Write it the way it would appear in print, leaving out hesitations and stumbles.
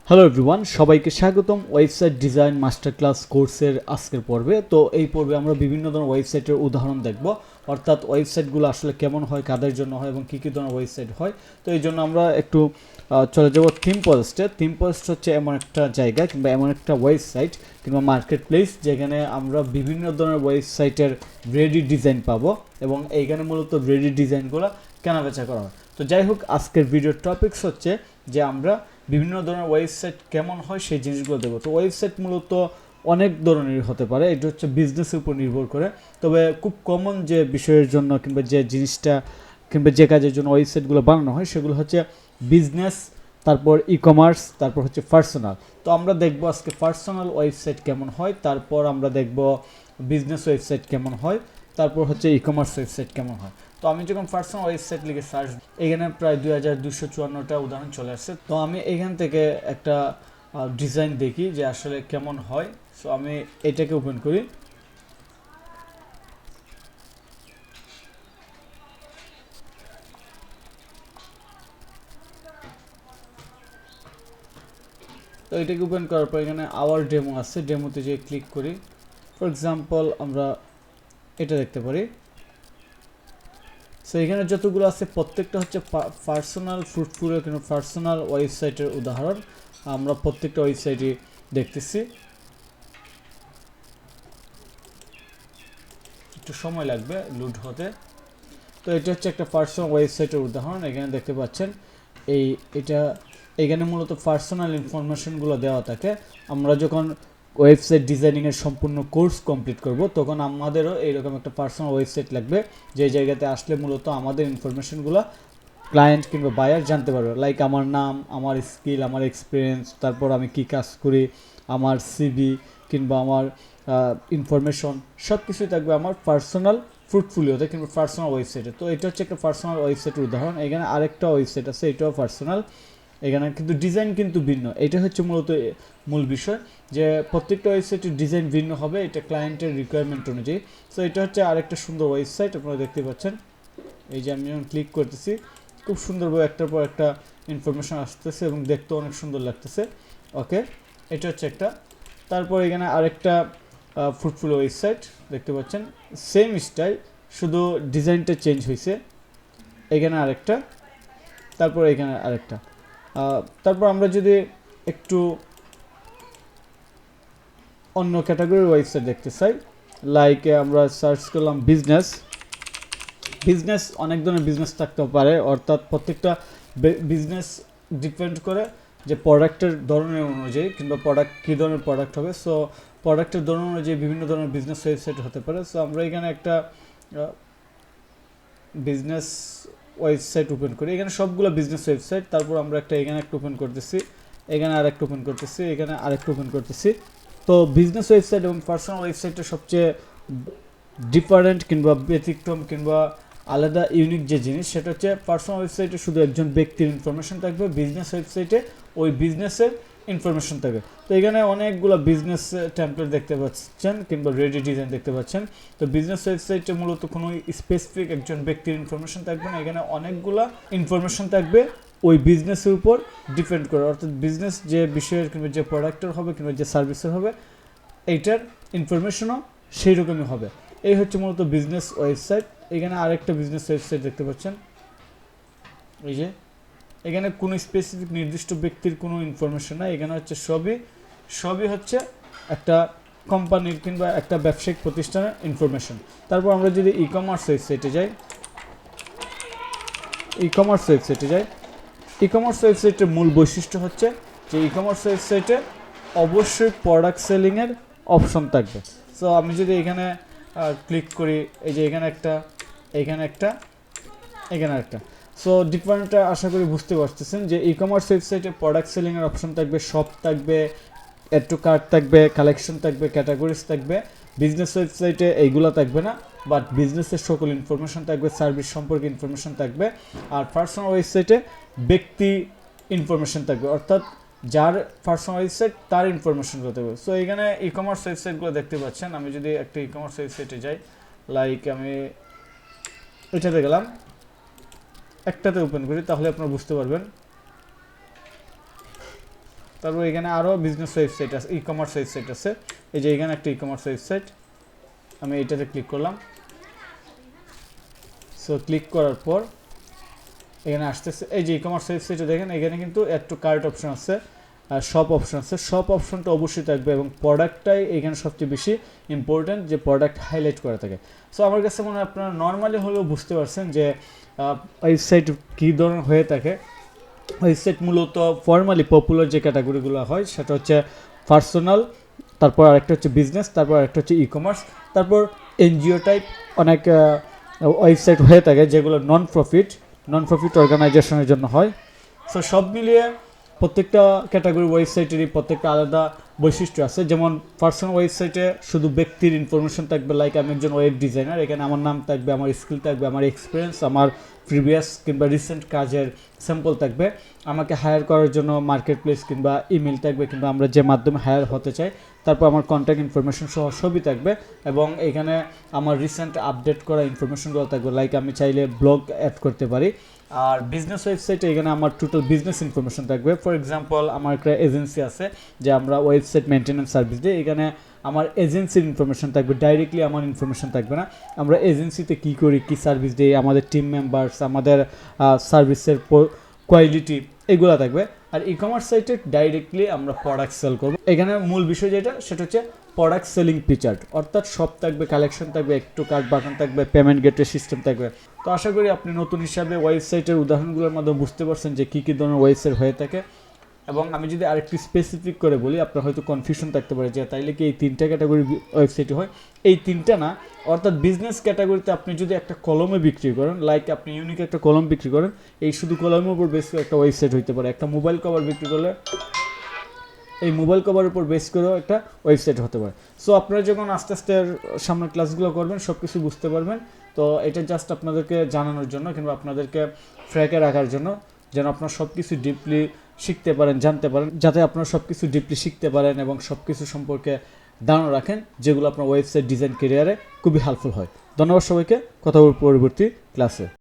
Hello everyone, সবাইকে স্বাগতম website design master class কোর্সের আজকের পর্বে। তো এই পর্বে আমরা বিভিন্ন ধরনের ওয়েবসাইটের উদাহরণ দেখব, অর্থাৎ ওয়েবসাইটগুলো আসলে কেমন হয়, কাদের জন্য হয় এবং কী কী ধরনের ওয়েবসাইট হয়। তো এই জন্য আমরা একটু চলে যাব থিম পোস্টে। থিম পোস্ট হচ্ছে এমন একটা জায়গা কিংবা এমন একটা ওয়েবসাইট কিংবা মার্কেট প্লেস যেখানে আমরা বিভিন্ন ধরনের ওয়েবসাইটের রেডি ডিজাইন পাবো এবং এইখানে মূলত রেডি ডিজাইনগুলো কেনাবেচা করা হয়। তো যাই হোক, আজকের ভিডিওর টপিকস হচ্ছে যে আমরা বিভিন্ন ধরনের ওয়েবসাইট কেমন হয় সেই জিনিসগুলো দেবো। তো ওয়েবসাইট মূলত অনেক ধরনের হতে পারে, এটা হচ্ছে বিজনেসের উপর নির্ভর করে। তবে খুব কমন যে বিষয়ের জন্য কিংবা যে জিনিসটা কিংবা যে কাজের জন্য ওয়েবসাইটগুলো বানানো হয় সেগুলো হচ্ছে বিজনেস, তারপর ই কমার্স, তারপর হচ্ছে পার্সোনাল। তো আমরা দেখব আজকে পার্সোনাল ওয়েবসাইট কেমন হয়, তারপর আমরা দেখব বিজনেস ওয়েবসাইট কেমন হয়, তারপর হচ্ছে ই কমার্স ওয়েবসাইট কেমন হয়। তো আমি যখন পার্সোনাল ওয়েবসাইট লিখে সার্চ, এখানে প্রায় 2254টা উদাহরণ চলে আসছে। তো আমি এখান থেকে একটা ডিজাইন দেখি যে আসলে কেমন হয়। সো আমি এটাকে ওপেন করি। তো এটাকে ওপেন করার পর এখানে আওয়ার ডেমো আছে, ডেমোতে যে ক্লিক করি। ফর এক্সাম্পল আমরা এটা দেখতে পারি। সো এখানে যতগুলো আছে প্রত্যেকটা হচ্ছে পার্সোনাল ফ্রুটফুলের কিন্তু পার্সোনাল ওয়েবসাইটের উদাহরণ। আমরা প্রত্যেকটা ওয়েবসাইটই দেখতেছি, একটু সময় লাগবে লোড হতে। তো এটা হচ্ছে একটা পার্সোনাল ওয়েবসাইটের উদাহরণ। এখানে দেখতে পাচ্ছেন এটা এখানে মূলত পার্সোনাল ইনফরমেশনগুলো দেওয়া থাকে। আমরা যখন ওয়েবসাইট ডিজাইনিংয়ের সম্পূর্ণ কোর্স কমপ্লিট করব তখন আমাদেরও এইরকম একটা পার্সোনাল ওয়েবসাইট লাগবে, যে জায়গাতে আসলে মূলত আমাদের ইনফরমেশনগুলো ক্লায়েন্ট কিংবা বায়ার জানতে পারবে। লাইক আমার নাম, আমার স্কিল, আমার এক্সপিরিয়েন্স, তারপর আমি কী কাজ করি, আমার সিভি কিংবা আমার ইনফরমেশন সব কিছুই থাকবে আমার পার্সোনাল ফ্রুটফুলিওতে কিংবা পার্সোনাল ওয়েবসাইটে। তো এটা হচ্ছে একটা পার্সোনাল ওয়েবসাইটের উদাহরণ। এখানে আরেকটা ওয়েবসাইট আছে, এটাও পার্সোনাল। এখানে কিন্তু ডিজাইন কিন্তু ভিন্ন। এটা হচ্ছে মূলত মূল বিষয়, যে প্রত্যেকটা ওয়েবসাইটের ডিজাইন ভিন্ন হবে, এটা ক্লায়েন্টের রিকোয়ারমেন্ট অনুযায়ী। সো এটা হচ্ছে আরেকটা সুন্দর ওয়েবসাইট, আপনারা দেখতে পাচ্ছেন। এই যে আমি যখন ক্লিক করতেছি খুব সুন্দরভাবে একটার পর একটা ইনফরমেশন আসতেছে এবং দেখতে অনেক সুন্দর লাগতেছে। ওকে, এটা হচ্ছে একটা। তারপর এখানে আরেকটা ফ্রুটফুল ওয়েবসাইট দেখতে পাচ্ছেন, সেম স্টাইল, শুধু ডিজাইনটা চেঞ্জ হয়েছে। এখানে আরেকটা, তারপর এখানে আরেকটা। তারপর আমরা যদি একটু অন্য ক্যাটাগরির ওয়েবসাইট দেখতে চাই, লাইক আমরা সার্চ করলাম বিজনেস। বিজনেস অনেক ধরনের বিজনেস থাকতে পারে, অর্থাৎ প্রত্যেকটা বিজনেস ডিপেন্ড করে যে প্রোডাক্টের ধরনের অনুযায়ী কিংবা প্রোডাক্ট কী ধরনের প্রোডাক্ট হবে। সো প্রোডাক্টের ধরন অনুযায়ী বিভিন্ন ধরনের বিজনেস ওয়েবসাইট হতে পারে। সো আমরা এখানে একটা বিজনেস ওয়েবসাইট ওপেন করি। এখানে সবগুলো বিজনেস ওয়েবসাইট। তারপর আমরা এখানে একটা ওপেন করতেছি, এখানে আরেকটা ওপেন করতেছি, এখানে আরেকটা ওপেন করতেছি। তো বিজনেস ওয়েবসাইট এবং পার্সোনাল ওয়েবসাইটের সবচেয়ে ডিফারেন্ট কিংবা ব্যতিক্রম কিংবা আলাদা ইউনিক যে জিনিস সেটা হচ্ছে পার্সোনাল ওয়েবসাইটে শুধু একজন ব্যক্তির ইনফরমেশন থাকবে, বিজনেস ওয়েবসাইটে ওই বিজনেসের ইনফরমেশন থাকবে। তো এখানে অনেকগুলো বিজনেস টেমপ্লেট দেখতে পাচ্ছেন কিংবা রেডি ডিজাইন দেখতে পাচ্ছেন। তো বিজনেস ওয়েবসাইটে মূলত কোনো স্পেসিফিক একজন ব্যক্তির ইনফরমেশন থাকবে না, এখানে অনেকগুলো ইনফরমেশন থাকবে ওই বিজনেসের উপর ডিপেন্ড করে, অর্থাৎ বিজনেস যে বিষয়ের কিংবা যে প্রোডাক্টের হবে কিংবা যে সার্ভিসের হবে এইটার ইনফরমেশনও সেই রকমই হবে। এই হচ্ছে মূলত বিজনেস ওয়েবসাইট। এখানে আরেকটা বিজনেস ওয়েবসাইট দেখতে পাচ্ছেন, এই যে এখানে কোনো স্পেসিফিক নির্দিষ্ট ব্যক্তির কোনো ইনফরমেশন নাই, এখানে হচ্ছে সবই হচ্ছে একটা কোম্পানির কিংবা একটা ব্যবসায়িক প্রতিষ্ঠানের ইনফরমেশন। তারপর আমরা যদি ই কমার্স ওয়েবসাইটে যাই, ই কমার্স ওয়েবসাইটের মূল বৈশিষ্ট্য হচ্ছে যে ই কমার্স ওয়েবসাইটে অবশ্যই প্রোডাক্ট সেলিংয়ের অপশন থাকবে। সো আমি যদি এখানে ক্লিক করি, এই যে এখানে একটা, এখানে একটা, এখানে একটা। সো ডিফারেন্টটা আশা করি বুঝতে পারতেছেন যে ই কমার্স ওয়েবসাইটে প্রোডাক্ট সেলিংয়ের অপশন থাকবে, শপ থাকবে, অ্যাড টু কার্ট থাকবে, কালেকশন থাকবে, ক্যাটাগরিজ থাকবে। বিজনেস ওয়েবসাইটে এইগুলো থাকবে না, বাট বিজনেসের সকল ইনফরমেশন থাকবে, সার্ভিস সম্পর্কে ইনফরমেশন থাকবে। আর পার্সোনাল ওয়েবসাইটে ব্যক্তি ইনফরমেশন থাকবে, অর্থাৎ যার পার্সোনাল ওয়েবসাইট তার ইনফরমেশনগুলো থাকবে। সো এখানে ই কমার্স ওয়েবসাইটগুলো দেখতে পাচ্ছেন। আমি যদি একটা ই কমার্স ওয়েবসাইটে যাই, লাইক আমি এটাতে গেলাম, একটাতে ওপেন করি, তাহলে আপনারা বুঝতে পারবেন। তারপর এখানে আরও বিজনেস ওয়েবসাইট আছে, ই কমার্স ওয়েবসাইট আছে। এই যে এখানে একটা ই কমার্স ওয়েবসাইট, আমি এইটাতে ক্লিক করলাম। সো ক্লিক করার পর এখানে আসতেছে এই যে ই কমার্স ওয়েবসাইটে দেখেন এখানে কিন্তু একটু কার্ট অপশন আছে, শপ অপশন আছে। শপ অপশনটা অবশ্যই থাকবে এবং প্রোডাক্টটাই এখানে সবচেয়ে বেশি ইম্পর্টেন্ট, যে প্রোডাক্ট হাইলাইট করে থাকে। সো আমার কাছে মনে হয় আপনারা নর্মালি হলেও বুঝতে পারছেন যে ওয়েবসাইট কী ধরনের হয়ে থাকে। ওয়েবসাইট মূলত ফর্মালি পপুলার যে ক্যাটাগরিগুলো হয় সেটা হচ্ছে পার্সোনাল, তারপর আরেকটা হচ্ছে বিজনেস, তারপর আরেকটা হচ্ছে ই কমার্স, তারপর এনজিও টাইপ অনেক ওয়েবসাইট হয়ে থাকে যেগুলো নন প্রফিট অর্গানাইজেশনের জন্য হয়। সো সব মিলিয়ে প্রত্যেকটা ক্যাটাগরি ওয়েবসাইটেরই প্রত্যেকটা আলাদা বৈশিষ্ট্য আছে। যেমন পার্সোনাল ওয়েবসাইটে শুধু ব্যক্তির ইনফরমেশন থাকবে, লাইক আমি একজন ওয়েব ডিজাইনার, এখানে আমার নাম থাকবে, আমার স্কিল থাকবে, আমার এক্সপিরিয়েন্স, আমার প্রিভিয়াস কিংবা রিসেন্ট কাজের স্যাম্পল থাকবে। আমাকে হায়ার করার জন্য মার্কেট প্লেস কিংবা ইমেল থাকবে, কিংবা আমরা যে মাধ্যমে হায়ার হতে চাই, তারপর আমার কন্ট্যাক্ট ইনফরমেশন সহ সবই থাকবে। এবং এখানে আমার রিসেন্ট আপডেট করা ইনফরমেশনগুলো থাকবে, লাইক আমি চাইলে ব্লগ অ্যাড করতে পারি। আর বিজনেস ওয়েবসাইটে এখানে আমার টোটাল বিজনেস ইনফরমেশন থাকবে। ফর এক্সাম্পল আমার একটা এজেন্সি আছে যে আমরা ওয়েবসাইট মেনটেন্যান্স সার্ভিস দিই, এখানে আমার এজেন্সির ইনফরমেশন থাকবে, ডাইরেক্টলি আমার ইনফরমেশন থাকবে না। আমরা এজেন্সিতে কী করি, কী সার্ভিস দিই, আমাদের টিম মেম্বার্স, আমাদের সার্ভিসের কোয়ালিটি, এগুলো থাকবে। আর ই কমার্স সাইটে ডাইরেক্টলি আমরা প্রোডাক্ট সেল করব। এখানে মূল বিষয় যেটা সেটা হচ্ছে প্রোডাক্ট সেলিং ফিচার, অর্থাৎ সব থাকবে, কালেকশন থাকবে, একটু কার্ড বাটন থাকবে, পেমেন্ট গেটওয়ে সিস্টেম থাকবে। তো আশা করি আপনি নতুন হিসাবে ওয়েবসাইটের উদাহরণগুলোর মাধ্যমে বুঝতে পারছেন যে কী কী ধরনের ওয়েবসাইট হয়ে থাকে। এবং আমি যদি আরেকটু স্পেসিফিক করে বলি, আপনার হয়তো কনফিউশন থাকতে পারে যে তাইলে কি এই তিনটা ক্যাটাগরি ওয়েবসাইট হয়? এই তিনটা না, অর্থাৎ বিজনেস ক্যাটাগরিতে আপনি যদি একটা কলমে বিক্রি করেন, লাইক আপনি ইউনিক একটা কলম বিক্রি করেন, এই শুধু কলমের উপর বেস করে একটা ওয়েবসাইট হইতে পারে। একটা মোবাইল কভার বিক্রি করলে এই মোবাইল কভারের উপর বেস করেও একটা ওয়েবসাইট হতে পারে। সো আপনারা যখন আস্তে আস্তে সামনের ক্লাসগুলো করবেন সব কিছু বুঝতে পারবেন। তো এটা জাস্ট আপনাদেরকে জানানোর জন্য কিংবা আপনাদেরকে ফ্র্যাকে রাখার জন্য, যেন আপনারা সব কিছু ডিপলি শিখতে পারেন, জানতে পারেন, যাতে আপনারা সব কিছু ডিপলি শিখতে পারেন এবং সব কিছু সম্পর্কে ধারণা রাখেন, যেগুলো আপনার ওয়েবসাইট ডিজাইন ক্যারিয়ারে খুবই হেল্পফুল হয়। ধন্যবাদ সবাইকে, কথা বলব পরবর্তী ক্লাসে।